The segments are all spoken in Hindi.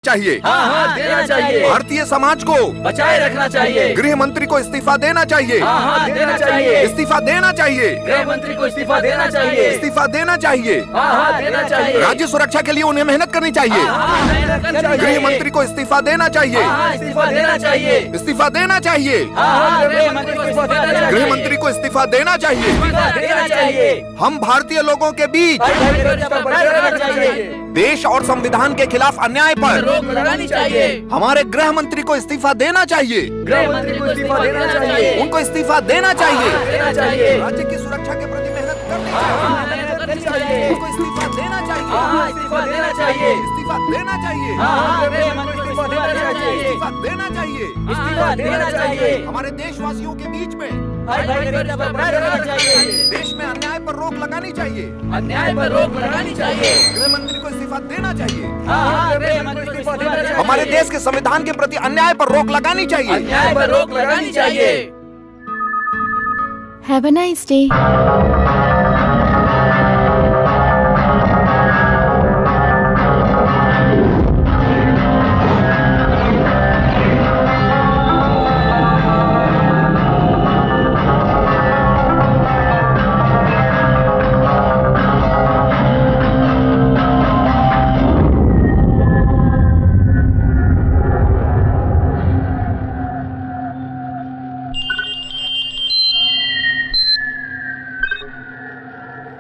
चाहिए। हाँ हाँ देना चाहिए। भारतीय समाज को बचाए रखना चाहिए। गृह मंत्री को इस्तीफा देना चाहिए। हाँ हाँ देना चाहिए। इस्तीफा देना चाहिए। गृह मंत्री को इस्तीफा देना चाहिए। इस्तीफा देना चाहिए। हाँ हाँ देना चाहिए। राज्य सुरक्षा के लिए उन्हें मेहनत करनी चाहिए। मेहनत करनी चाहिए। गृह मंत्री को इस्तीफा देना चाहिए। हाँ इस्तीफा देना चाहिए। इस्तीफा देना चाहिए। हाँ गृह मंत्री को इस्तीफा देना चाहिए। गृह मंत्री को इस्तीफा देना चाहिए। इस्तीफा देना चाहिए। हम भारतीय लोगों के बीच देश और संविधान के खिलाफ अन्याय पर रोक लगानी चाहिए। हमारे गृह मंत्री को इस्तीफा देना चाहिए। गृह मंत्री को इस्तीफा देना चाहिए। उनको इस्तीफा देना चाहिए। देना चाहिए। राज्य की सुरक्षा के प्रति मेहनत करनी हाँ चाहिए। मेहनत करनी चाहिए। उनको इस्तीफा देना चाहिए। हाँ इस्तीफा देना चाहिए। इस्तीफा देना चाहिए। हाँ गृह मंत्री को इस्तीफा देना चाहिए। इस्तीफा देना चाहिए। इस्तीफा देना चाहिए। हमारे देशवासियों के बीच में चाहिए। देश में अन्याय पर रोक लगानी चाहिए। अन्याय पर रोक लगानी चाहिए। गृह मंत्री को इस्तीफा देना चाहिए। हाँ गृह मंत्री को इस्तीफा देना चाहिए। हमारे देश के संविधान के प्रति अन्याय पर रोक लगानी चाहिए। अन्याय पर रोक लगानी चाहिए। Have a nice day.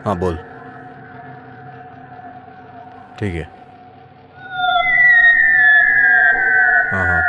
हाँ बोल। ठीक है। हाँ हाँ।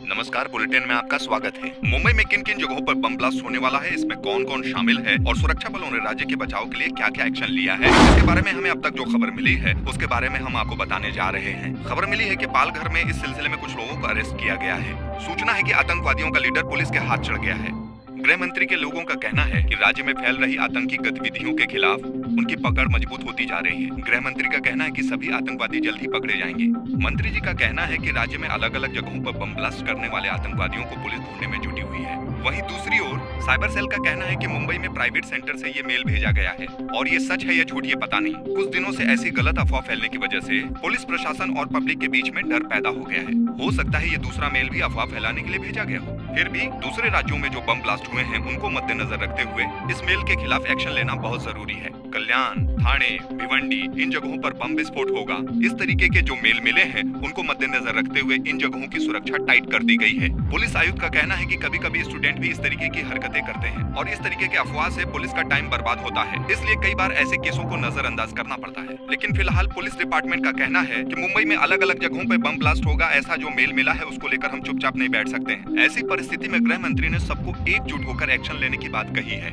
नमस्कार, बुलेटिन में आपका स्वागत है। मुंबई में किन किन जगहों पर बम ब्लास्ट होने वाला है, इसमें कौन कौन शामिल है और सुरक्षा बलों ने राज्य के बचाव के लिए क्या क्या एक्शन लिया है, इसके बारे में हमें अब तक जो खबर मिली है उसके बारे में हम आपको बताने जा रहे हैं। खबर मिली है कि पालघर में इस सिलसिले में कुछ लोगों को अरेस्ट किया गया है। सूचना है कि आतंकवादियों का लीडर पुलिस के हाथ चढ़ गया है। गृह मंत्री के लोगों का कहना है कि राज्य में फैल रही आतंकी गतिविधियों के खिलाफ उनकी पकड़ मजबूत होती जा रही है। गृह मंत्री का कहना है कि सभी आतंकवादी जल्द ही पकड़े जाएंगे। मंत्री जी का कहना है कि राज्य में अलग अलग जगहों पर बम ब्लास्ट करने वाले आतंकवादियों को पुलिस ढूंढने में जुटी हुई है। वहीं दूसरी ओर साइबर सेल का कहना है कि मुंबई में प्राइवेट सेंटर से ये मेल भेजा गया है और ये सच है या झूठ ये पता नहीं। कुछ दिनों से ऐसी गलत अफवाह फैलने की वजह से पुलिस प्रशासन और पब्लिक के बीच में डर पैदा हो गया है। हो सकता है ये दूसरा मेल भी अफवाह फैलाने के लिए भेजा गया हो। फिर भी दूसरे राज्यों में जो बम ब्लास्ट हुए हैं उनको मद्देनजर रखते हुए इस मेल के खिलाफ एक्शन लेना बहुत जरूरी है। कल्याण, थाने, भिवंडी इन जगहों पर बम विस्फोट होगा। इस तरीके के जो मेल मिले हैं उनको मद्देनजर रखते हुए इन जगहों की सुरक्षा टाइट कर दी गई है। पुलिस आयुक्त का कहना है कि कभी कभी स्टूडेंट भी इस तरीके की हरकतें करते हैं और इस तरीके के अफवाह से पुलिस का टाइम बर्बाद होता है, इसलिए कई बार ऐसे केसों को नजरअंदाज करना पड़ता है। लेकिन फिलहाल पुलिस डिपार्टमेंट का कहना है कि मुंबई में अलग अलग जगहों पर बम ब्लास्ट होगा, ऐसा जो मेल मिला है उसको लेकर हम चुपचाप नहीं बैठ सकते हैं। ऐसी परिस्थिति में गृह मंत्री ने सबको एकजुट होकर एक्शन लेने की बात कही है।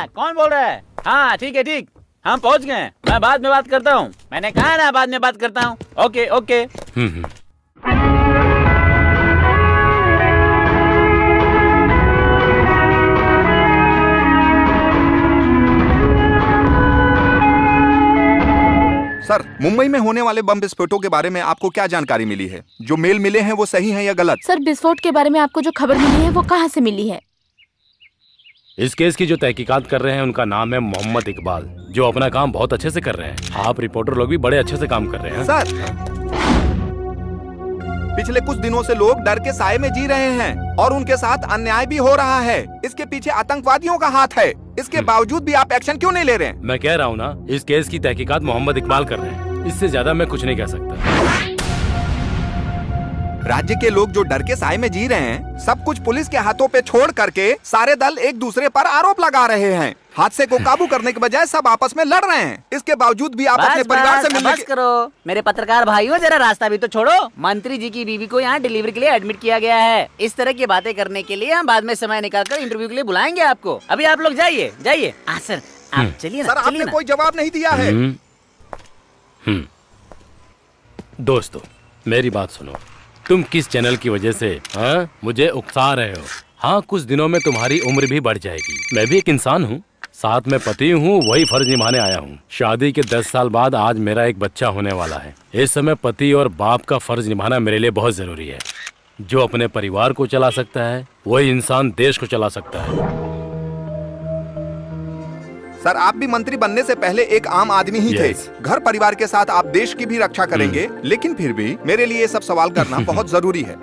हाँ, कौन बोल रहा है? हाँ ठीक है, ठीक, हम पहुंच गए। मैं बाद में बात करता हूँ। मैंने कहा ना बाद में बात करता हूँ। Okay okay. सर, मुंबई में होने वाले बम विस्फोटों के बारे में आपको क्या जानकारी मिली है? जो मेल मिले हैं वो सही है या गलत? सर, विस्फोट के बारे में आपको जो खबर मिली है वो कहाँ से मिली है? इस केस की जो तहकीकात कर रहे हैं उनका नाम है मोहम्मद इकबाल, जो अपना काम बहुत अच्छे से कर रहे हैं। आप रिपोर्टर लोग भी बड़े अच्छे से काम कर रहे हैं। सर, पिछले कुछ दिनों से लोग डर के साए में जी रहे हैं और उनके साथ अन्याय भी हो रहा है। इसके पीछे आतंकवादियों का हाथ है। इसके बावजूद भी आप एक्शन क्यों नहीं ले रहे हैं? मैं कह रहा हूँ ना, इस केस की तहकीकात मोहम्मद इकबाल कर रहे हैं। इससे ज्यादा मैं कुछ नहीं कह सकता। राज्य के लोग जो डर के साए में जी रहे हैं, सब कुछ पुलिस के हाथों पे छोड़ करके सारे दल एक दूसरे पर आरोप लगा रहे हैं। हादसे को काबू करने के बजाय सब आपस में लड़ रहे हैं। इसके बावजूद भी आप अपने परिवार से मिलने बस करो मेरे पत्रकार भाइयों, जरा रास्ता भी तो छोड़ो। मंत्री जी की बीवी को यहाँ डिलीवरी के लिए एडमिट किया गया है। इस तरह की बातें करने के लिए हम बाद में समय निकालकर इंटरव्यू के लिए बुलाएंगे आपको। अभी आप लोग जाइए जाइए। सर आप चलिए सर, ना, आपने कोई जवाब नहीं दिया है। दोस्तों, मेरी बात सुनो। तुम किस चैनल की वजह से मुझे उकसा रहे हो? हाँ, कुछ दिनों में तुम्हारी उम्र भी बढ़ जाएगी। मैं भी एक इंसान हूँ, साथ में पति हूँ, वही फर्ज निभाने आया हूँ। शादी के 10 साल बाद आज मेरा एक बच्चा होने वाला है। इस समय पति और बाप का फर्ज निभाना मेरे लिए बहुत जरूरी है। जो अपने परिवार को चला सकता है वही इंसान देश को चला सकता है। सर, आप भी मंत्री बनने से पहले एक आम आदमी ही थे। घर परिवार के साथ आप देश की भी रक्षा करेंगे, लेकिन फिर भी मेरे लिए ये सब सवाल करना बहुत जरूरी है।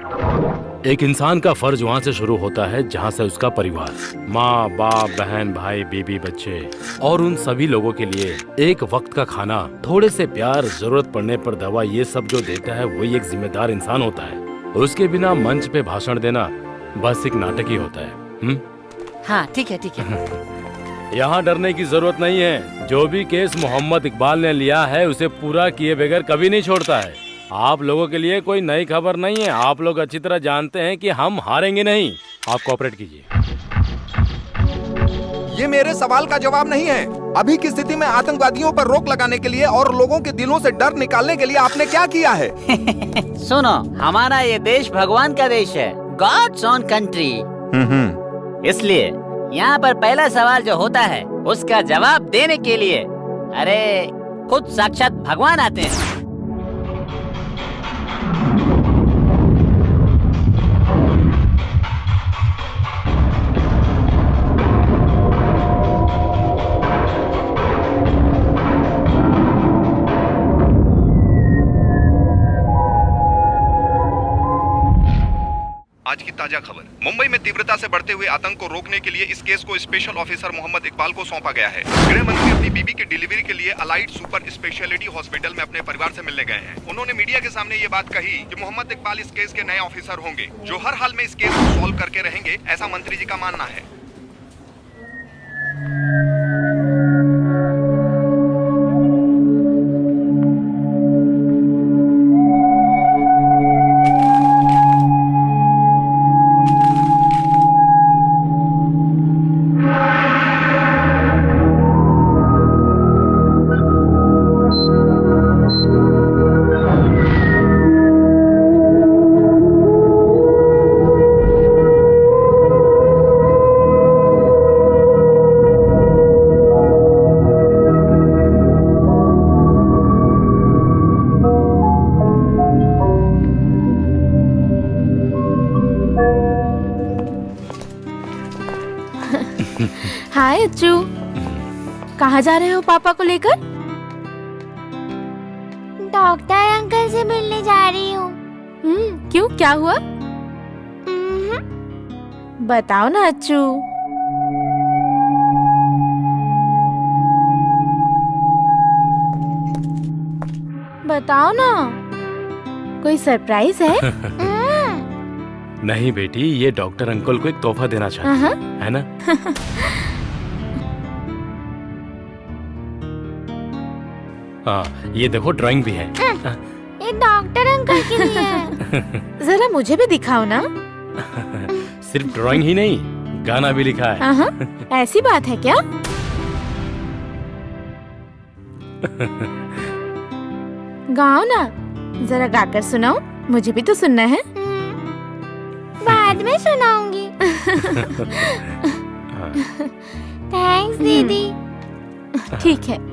एक इंसान का फर्ज वहाँ से शुरू होता है जहाँ से उसका परिवार, माँ बाप, बहन भाई, बीबी, बच्चे और उन सभी लोगों के लिए एक वक्त का खाना, थोड़े से प्यार, जरूरत पड़ने पर दवा, ये सब जो देता है वही एक जिम्मेदार इंसान होता है। उसके बिना मंच पे भाषण देना बस एक नाटक ही होता है। हाँ ठीक है, ठीक है। यहाँ डरने की जरूरत नहीं है। जो भी केस मोहम्मद इकबाल ने लिया है उसे पूरा किए बगैर कभी नहीं छोड़ता है। आप लोगों के लिए कोई नई खबर नहीं है। आप लोग अच्छी तरह जानते हैं कि हम हारेंगे नहीं। आप कोऑपरेट कीजिए। ये मेरे सवाल का जवाब नहीं है। अभी की स्थिति में आतंकवादियों पर रोक लगाने के लिए और लोगों के दिलों से डर निकालने के लिए आपने क्या किया है? सुनो, हमारा ये देश भगवान का देश है, गॉड्स ओन कंट्री। इसलिए यहाँ पर पहला सवाल जो होता है उसका जवाब देने के लिए अरे खुद साक्षात भगवान आते हैं। आज की ताजा खबर, मुंबई में तीव्रता से बढ़ते हुए आतंक को रोकने के लिए इस केस को स्पेशल ऑफिसर मोहम्मद इकबाल को सौंपा गया है। गृह मंत्री अपनी बीबी की डिलीवरी के लिए अलाइड सुपर स्पेशलिटी हॉस्पिटल में अपने परिवार से मिलने गए हैं। उन्होंने मीडिया के सामने ये बात कही कि मोहम्मद इकबाल इस केस के नए ऑफिसर होंगे, जो हर हाल में इस केस को सॉल्व करके रहेंगे, ऐसा मंत्री जी का मानना है। हाय अच्चू, कहाँ जा रहे हो पापा को लेकर? डॉक्टर अंकल से मिलने जा रही हूँ। क्यों, क्या हुआ? बताओ ना अच्चू। बताओ ना, कोई सरप्राइज है? नहीं बेटी, ये डॉक्टर अंकल को एक तोहफा देना चाहते हैं, है ना? हाँ, ये देखो ड्राइंग भी है। ये डॉक्टर अंकल के लिए है। जरा मुझे भी दिखाओ ना। सिर्फ ड्राइंग ही नहीं, गाना भी लिखा है। हाँ, ऐसी बात है क्या? गाओ ना, जरा गाकर सुनाओ, मुझे भी तो सुनना है। बाद में सुनाऊंगी। थैंक्स दीदी। ठीक है।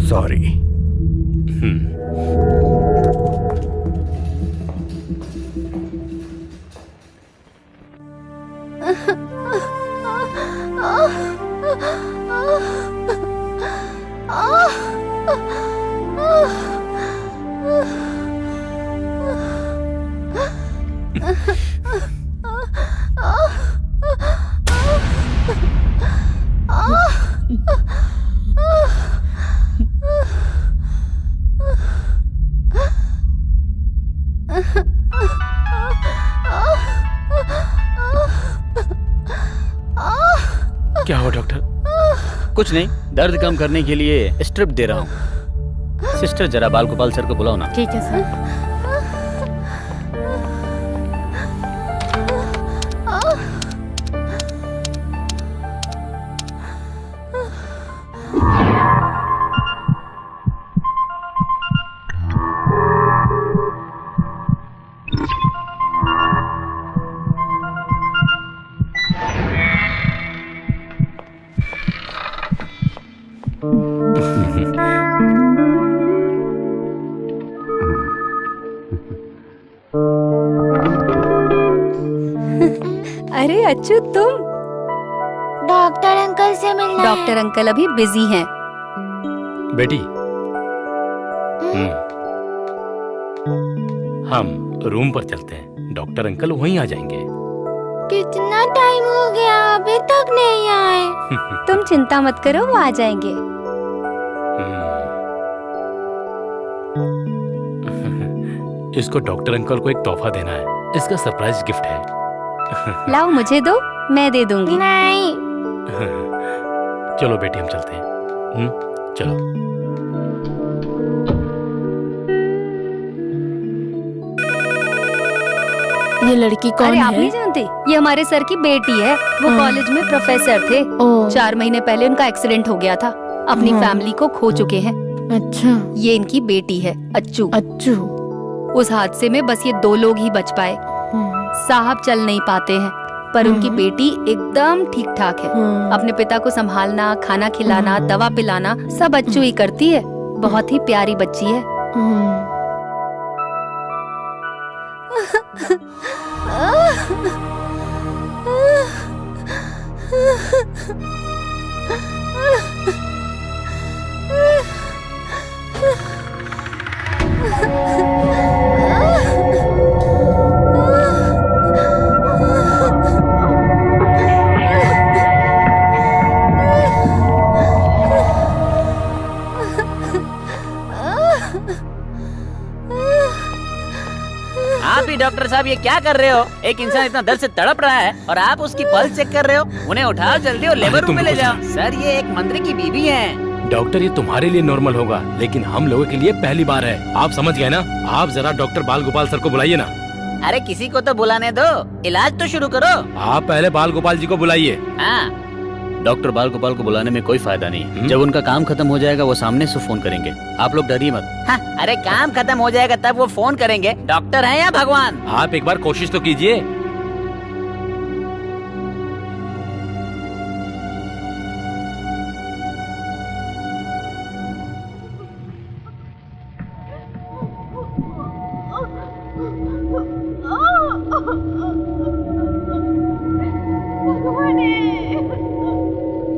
सॉरी। क्या हुआ डॉक्टर? कुछ नहीं, दर्द कम करने के लिए स्ट्रिप दे रहा हूँ। सिस्टर जरा बाल गोपाल सर को बुलाओ ना। ठीक है सर। अरे अच्छू, तुम? डॉक्टर अंकल से मिलना डॉक्टर है। अंकल अभी बिजी हैं। बेटी, हम रूम पर चलते हैं, डॉक्टर अंकल वहीं आ जाएंगे। कितना टाइम हो गया, अभी तक नहीं आए। तुम चिंता मत करो, वो आ जाएंगे। इसको डॉक्टर अंकल को एक तोहफा देना है, इसका सरप्राइज गिफ्ट है। लाओ मुझे दो, मैं दे दूंगी। नहीं। चलो बेटी, हम चलते हैं। चलो। ये लड़की कौन अरे आप है? नहीं जानते, ये हमारे सर की बेटी है। वो हाँ। कॉलेज में प्रोफेसर थे। ओह, 4 महीने पहले उनका एक्सीडेंट हो गया था। अपनी हाँ। फैमिली को खो चुके हैं। अच्छा। ये इनकी बेटी है, अच्छू। अच्छू। उस हादसे में बस ये 2 लोग ही बच पाए। साहब चल नहीं पाते हैं, पर उनकी बेटी एकदम ठीक ठाक है। अपने पिता को संभालना, खाना खिलाना, दवा पिलाना सब अच्छू ही करती है। बहुत ही प्यारी बच्ची है। आप ही डॉक्टर साहब ये क्या कर रहे हो? एक इंसान इतना दर्द से तड़प रहा है और आप उसकी पल्स चेक कर रहे हो। उन्हें उठाओ जल्दी और लेबर रूम में ले जाओ। सर ये एक मंत्री की बीवी है। डॉक्टर, ये तुम्हारे लिए नॉर्मल होगा, लेकिन हम लोगों के लिए पहली बार है। आप समझ गए ना? आप जरा डॉक्टर बाल गोपाल सर को बुलाइए ना। अरे किसी को तो बुलाने दो, इलाज तो शुरू करो। आप पहले बाल गोपाल जी को बुलाइए। हाँ, डॉक्टर बाल गोपाल को बुलाने में कोई फायदा नहीं। जब उनका काम खत्म हो जाएगा वो सामने से फोन करेंगे। आप लोग डरिए मत। हाँ, अरे काम खत्म हो जाएगा तब वो फोन करेंगे। डॉक्टर है या भगवान? आप एक बार कोशिश तो कीजिए।